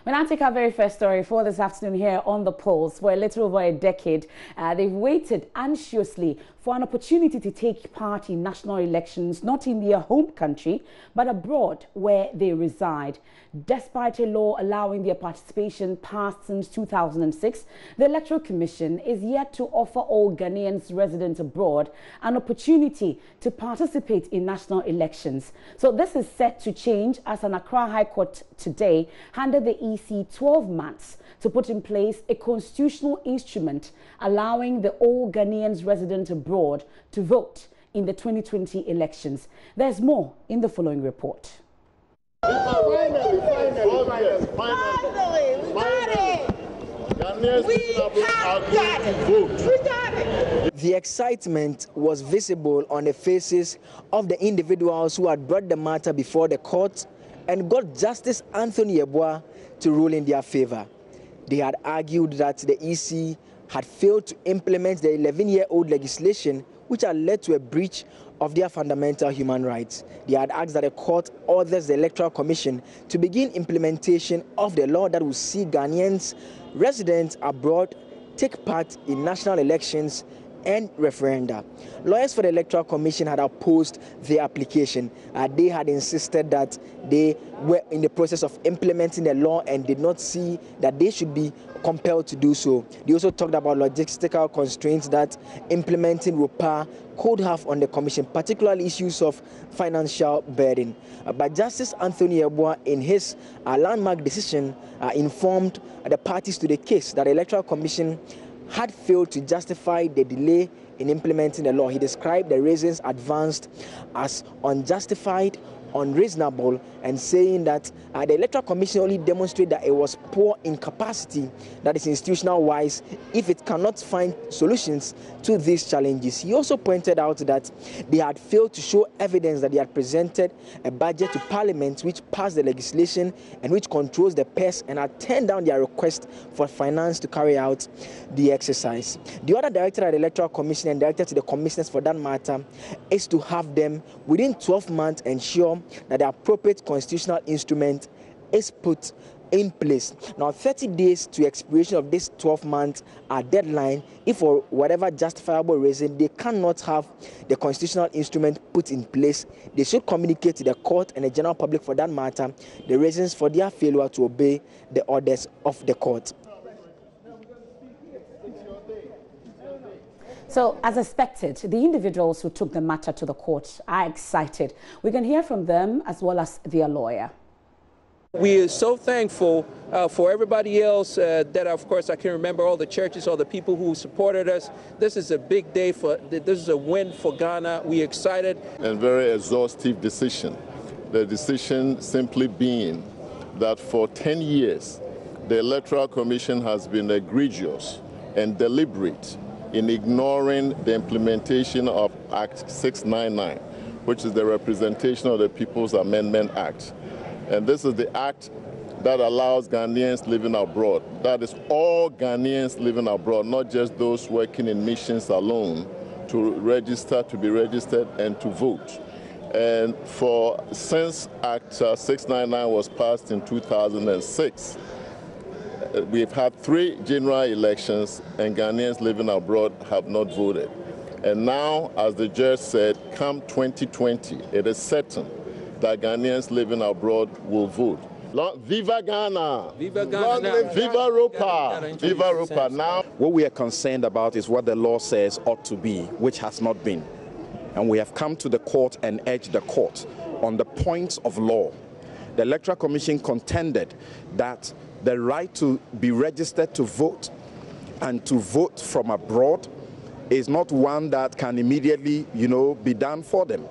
When I take our very first story for this afternoon here on The Pulse, for a little over a decade, they've waited anxiously for an opportunity to take part in national elections, not in their home country, but abroad where they reside. Despite a law allowing their participation passed since 2006, the Electoral Commission is yet to offer all Ghanaians resident abroad an opportunity to participate in national elections. So this is set to change as an Accra High Court today handed the EC 12 months to put in place a constitutional instrument allowing the all Ghanaians resident abroad to vote in the 2020 elections. There's more in the following report. Finally, the excitement was visible on the faces of the individuals who had brought the matter before the court and got Justice Anthony Yeboah to rule in their favor. They had argued that the EC had failed to implement the 11-year-old legislation which had led to a breach of their fundamental human rights. They had asked that the court orders the Electoral Commission to begin implementation of the law that will see Ghanaians residents abroad take part in national elections and referenda. Lawyers for the Electoral Commission had opposed the application. They had insisted that they were in the process of implementing the law and did not see that they should be compelled to do so. They also talked about logistical constraints that implementing ROPAA could have on the Commission, particularly issues of financial burden. But Justice Anthony Yeboah, in his landmark decision, informed the parties to the case that the Electoral Commission had failed to justify the delay in implementing the law. He described the reasons advanced as unjustified, unreasonable, and saying that the Electoral Commission only demonstrated that it was poor in capacity, that is institutional-wise, if it cannot find solutions to these challenges. He also pointed out that they had failed to show evidence that they had presented a budget to Parliament which passed the legislation and which controls the purse, and had turned down their request for finance to carry out the exercise. The other director at the Electoral Commission and director to the commissioners for that matter is to have them within 12 months ensure that the appropriate constitutional instrument is put in place. Now, 30 days to expiration of this 12-month deadline, if for whatever justifiable reason they cannot have the constitutional instrument put in place, they should communicate to the court and the general public for that matter the reasons for their failure to obey the orders of the court. So, as expected, the individuals who took the matter to the court are excited. We can hear from them as well as their lawyer. We are so thankful for everybody else that, of course, I can remember all the churches, all the people who supported us. This is a big day this is a win for Ghana. We're excited. And very exhaustive decision. The decision simply being that for 10 years, the Electoral Commission has been egregious and deliberate in ignoring the implementation of Act 699, which is the Representation of the People's Amendment Act. And this is the act that allows Ghanaians living abroad, that is all Ghanaians living abroad, not just those working in missions alone, to register, to be registered, and to vote. And since Act 699 was passed in 2006, we've had 3 general elections, and Ghanaians living abroad have not voted. And now, as the judge said, come 2020, it is certain that Ghanaians living abroad will vote. Viva Ghana! Viva Ghana! Viva ROPAA! Viva ROPAA! Now, what we are concerned about is what the law says ought to be, which has not been. And we have come to the court and urged the court on the points of law. The Electoral Commission contended that the right to be registered to vote and to vote from abroad is not one that can immediately, be done for them.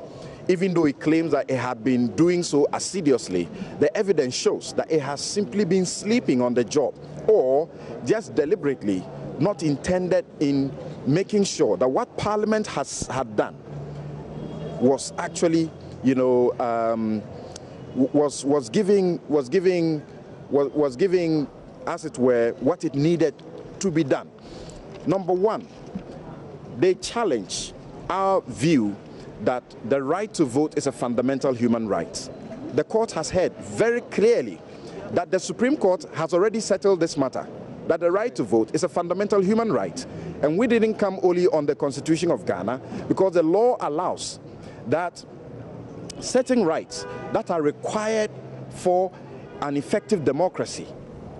Even though it claims that it had been doing so assiduously, the evidence shows that it has simply been sleeping on the job, or just deliberately not intended in making sure that what Parliament had done was actually, was giving, as it were, what it needed to be done. Number one, they challenge our view that the right to vote is a fundamental human right. The court has heard very clearly that the Supreme Court has already settled this matter, that the right to vote is a fundamental human right. And we didn't come only on the Constitution of Ghana, because the law allows that certain rights that are required for an effective democracy,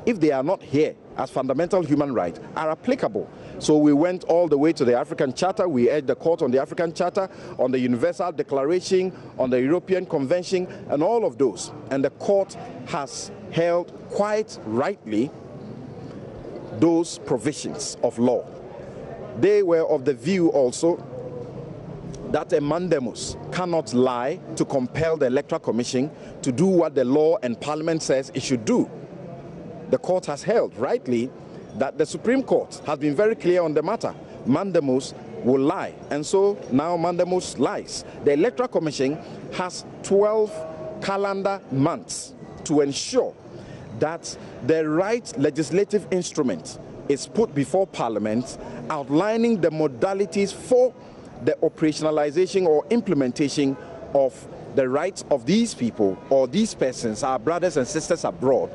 if they are not here as fundamental human rights, are applicable. So we went all the way to the African Charter. We urged the court on the African Charter, on the Universal Declaration, on the European Convention, and all of those. And the court has held quite rightly those provisions of law. They were of the view also that a mandamus cannot lie to compel the Electoral Commission to do what the law and Parliament says it should do. The court has held rightly that the Supreme Court has been very clear on the matter. Mandamus will lie, and so now mandamus lies. The Electoral Commission has 12 calendar months to ensure that the right legislative instrument is put before Parliament, outlining the modalities for the operationalization or implementation of the rights of these people or these persons, our brothers and sisters abroad,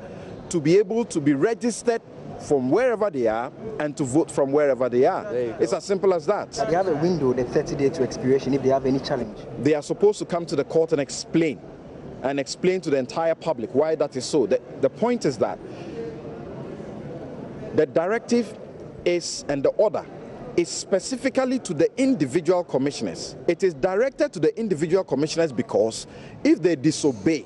to be able to be registered from wherever they are and to vote from wherever they are. It's as simple as that. They have a window, the 30-day to expiration, if they have any challenge. They are supposed to come to the court and explain to the entire public why that is so. The point is that the directive is, and the order is specifically to the individual commissioners. It is directed to the individual commissioners because if they disobey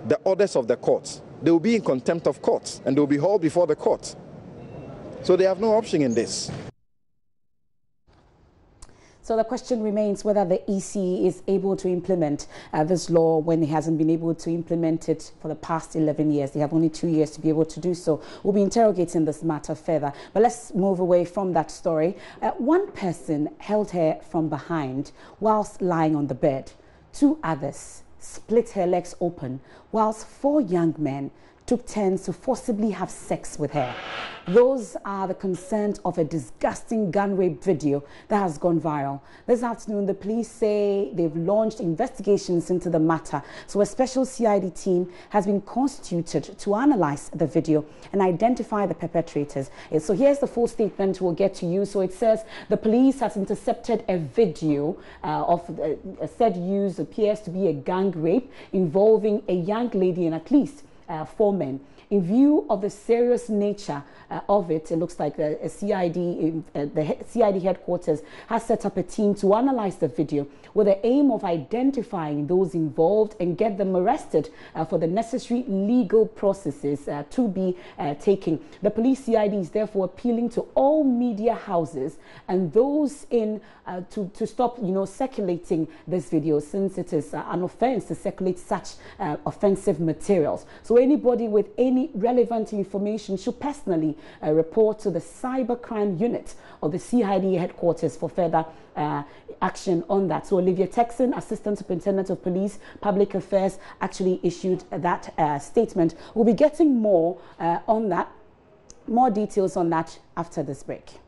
the orders of the courts, they will be in contempt of courts and they will be hauled before the court. So they have no option in this. So the question remains whether the EC is able to implement this law when it hasn't been able to implement it for the past 11 years. They have only 2 years to be able to do so. We'll be interrogating this matter further. But let's move away from that story. One person held her from behind whilst lying on the bed. 2 others split her legs open, whilst 4 young men took turns to forcibly have sex with her. Those are the concerns of a disgusting gun rape video that has gone viral. This afternoon, the police say they've launched investigations into the matter. So a special CID team has been constituted to analyze the video and identify the perpetrators. So here's the full statement we'll get to you. So it says the police has intercepted a video of said use appears to be a gang rape involving a young lady and at least 4 men. In view of the serious nature of it, it looks like the CID headquarters has set up a team to analyze the video with the aim of identifying those involved and get them arrested for the necessary legal processes to be taken. The police CID is therefore appealing to all media houses and those in to stop, circulating this video, since it is an offense to circulate such offensive materials. So anybody with any relevant information should personally report to the cybercrime unit of the CID headquarters for further action on that. So Olivia Texan, Assistant Superintendent of Police Public Affairs, actually issued that statement. We'll be getting more on that, more details on that after this break.